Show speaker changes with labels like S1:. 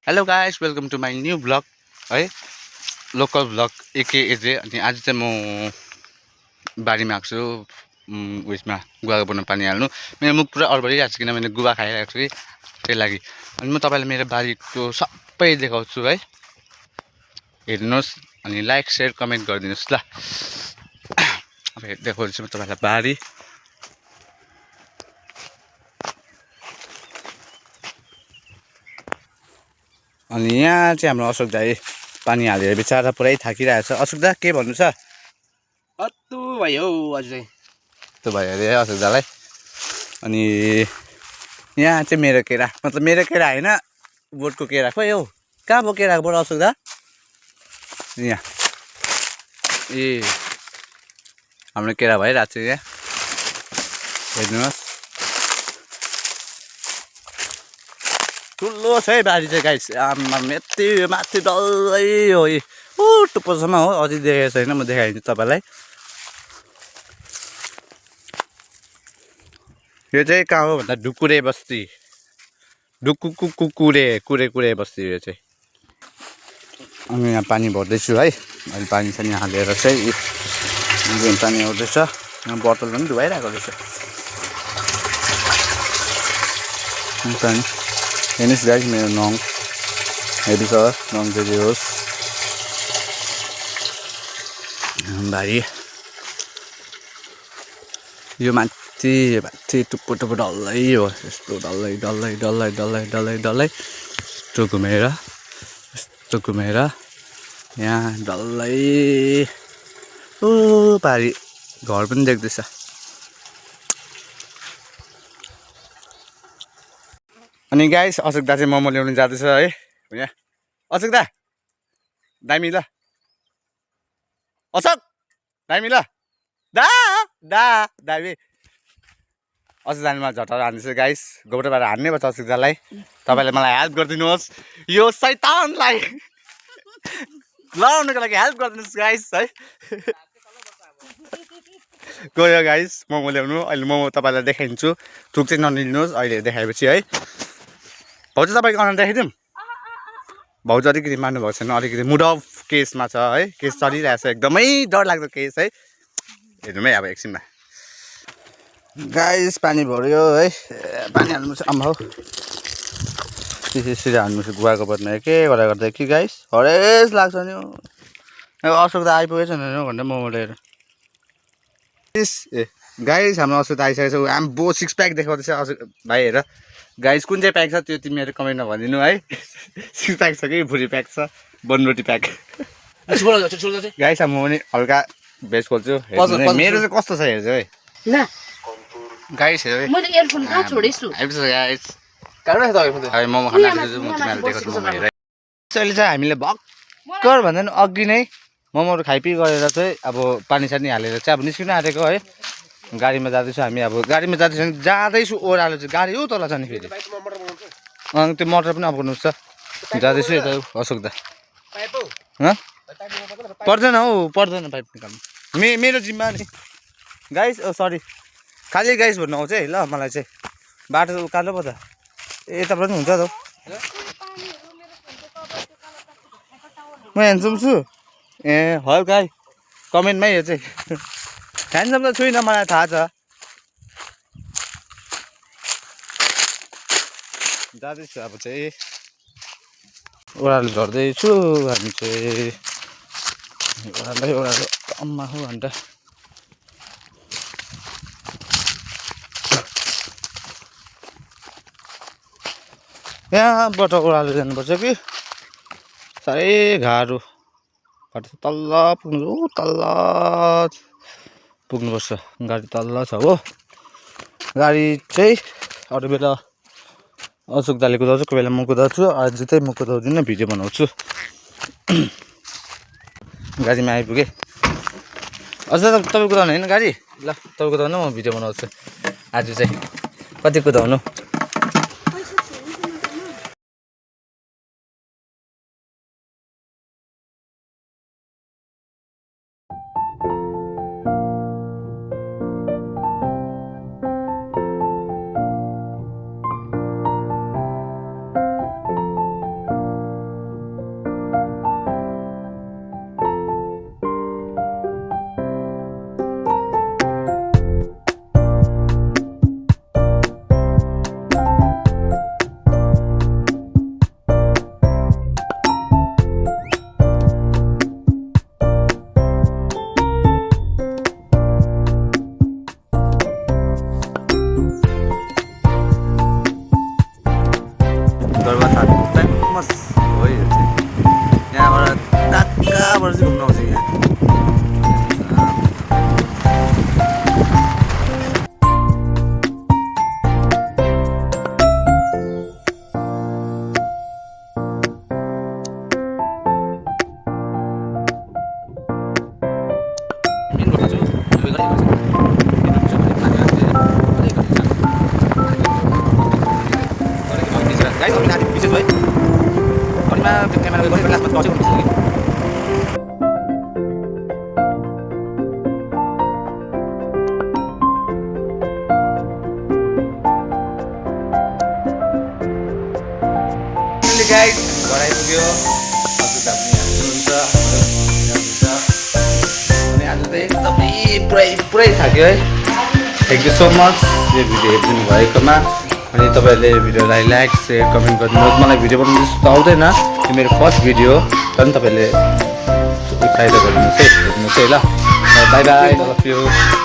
S1: hello guys welcome to my new vlog है local vlog AK AJ अनि आज चाहिँ म बारीमा आएको छु उयसमा गुवाको बोटमा पानी हाल्नु मेरो मुख पुरा अडबडिरहेको छ किनभने गुवा खाइरहेको छु कि त्यही लागि अनि म तपाईँलाई मेरो बारीको सबै देखाउँछु है हेर्नुहोस् अनि लाइक सेयर कमेन्ट गरिदिनुहोस् ल अब देखाउँछु म तपाईँलाई बारी अनि यहाँ चाहिँ हाम्रो अशोक दाइ पानी हालेर बिचरा पुरै थाकिरहेको छ अशोक दा के भन्नु छ
S2: अत्तु भयो अझै
S1: त्यो भयो अरे अशोक दालाई अनि यहाँ चाहिँ मेरो केरा मतलब मेरो केरा होइन बोटको केरा खोइ हौ कहाँ भयो केराको बोट अशोक दा यहाँ ए हाम्रो केरा भइरहेको छ यहाँ हेर्नुहोस् ठुलो छ है बारी चाहिँ गाइस आमा यति माथि डल्लै हो ऊ टुप्पोसम्म हो अझै देखेको छैन म देखाइदिन्छु तपाईँलाई यो चाहिँ कहाँ हो भन्दा ढुकुरे बस्ती कुरे बस्ती यो चाहिँ अनि यहाँ पानी भर्दैछु है अहिले पानी सानी हालेर चाहिँ पानी आउँदैछ यहाँ बोतल पनि धुवाइरहेको रहेछ पानी हेर्नुहोस् गाइस मेरो नङ हेर्नु छ नङ चाहिँ होस् बारी यो माथि टुप्पो डल्लै हो यस्तो डल्लै यस्तो घुमेर यहाँ डल्लै ओ पारी घर पनि देख्दैछ अनि गाइस अशोक दा चाहिँ मोमो ल्याउनु जाँदैछ है यहाँ अशोक दा दामी ल अशोक दामी ल दामी अशोक दामीमा झटाएर हान्दैछ गाइस गोबरबाट हान्नै पर्छ अशोक दालाई तपाईँले मलाई हेल्प गरिदिनुहोस् यो शैतानलाई लडाउनुको लागि हेल्प गरिदिनुहोस् गाइस है गयो गाइस मोमो ल्याउनु अहिले मोमो तपाईँलाई देखाइदिन्छु थुक चाहिँ नलिनुहोस् अहिले देखाएपछि है भाउजू तपाईँको अनुहार देखाइदिउँ भाउजू अलिकति मान्नु भएको छैन अलिकति मुड अफ केसमा छ है केस चलिरहेको छ एकदमै डरलाग्दो केस है हेर्नु है अब एकछिनमा गाइस पानी भर्यो है पानी हाल्नु छ आम्मा हो त्यसरी हाल्नु छ गुवाको बोटमा के गर्दा कि गाइस हरेस लाग्छ नि अशोक त आइपुगेछ नि भनेर मोमो लिएर ए गाइस हाम्रो अशोक त आइसकेको छ आम्बो सिक्स प्याक देखाउँदैछ अशोक भाइ हेर गाइस कुन चाहिँ प्याक छ त्यो तिमीहरू कमेन्टमा भनिदिनु है सिक्स प्याक छ कि भुरी प्याक छ बनरोटी प्याक गाइस म पनि हल्का भेज खोल्छु मेरो चाहिँ कस्तो छ हेर्छु है गाइस हेर
S3: मैले इयरफोन कहाँ छोडेछु
S1: आइपुग्छ गाइस
S2: तपाईँ
S1: मोमो खान आँटेछु म तिमीहरूले देखाउँछु मोमो हेर अहिले चाहिँ हामीले भर्खर भन्दा पनि अघि नै मोमोहरू खाइपी गरेर चाहिँ अब पानी सानी हालेर चाहिँ अब निस्किन आँटेको है गाडीमा जाँदैछु हामी अब गाडीमा जाँदैछु ओह्रालो चाहिँ गाडी हो तल छ नि फेरि अनि त्यो मोटर पनि अफ गर्नु छ जाँदैछु यता अशोक दा पर्दैन हौ पर्दैन पाइप निकाल्नु मेरो जिम्मा नि गाइस सरी खालि गाइस भन्नु आउँछ है ल मलाई चाहिँ बाटो उकालो पो त यता पनि हुन्छ त म ह्यान्डसम छु ए हल्का कमेन्टमै यो चाहिँ ह्यान्डसम त छुइनँ मलाई थाहा छ जाँदैछु अब चाहिँ ओह्रालो झर्दैछु हामी चाहिँ ओह्रालो अम्मा हो अन्त यहाँबाट ओह्रालो जानुपर्छ कि साह्रै गाह्रो तल्ल पुग्नुपर्छ गाडी तल्ल छ हो गाडी चाहिँ अरू बेला अशोक दाले कुदाउँछु कोही बेला म कुदाउँछु आज चाहिँ म कुदाउँदिनँ भिडियो बनाउँछु गाडीमा आइपुगेँ अझ तपाईँ कुदाउनु होइन गाडी ल तपाईँ कुदाउनु म भिडियो बनाउँछु आज चाहिँ कति कुदाउनु स्टार्टिङमा त्यो क्यामेराको गरेको लास्टमा टचै गर्नु कि गाइस घर आइपुग्यो हजुर हुन्छ अनि आज चाहिँ एकदमै पुरै थाक्यो है थ्याङ्क यू सो मच यो भिडियो हेरिदिनु भएकोमा अनि तपाईँहरूले भिडियोलाई लाइक सेयर कमेन्ट गरिदिनुहोस् मलाई भिडियो बनाउनु जस्तो आउँदैन यो मेरो फर्स्ट भिडियो हो तर तपाईँहरूले सहायता गरिदिनुहोस् है हेर्नुहोस् है ल बाई बाई लभ यु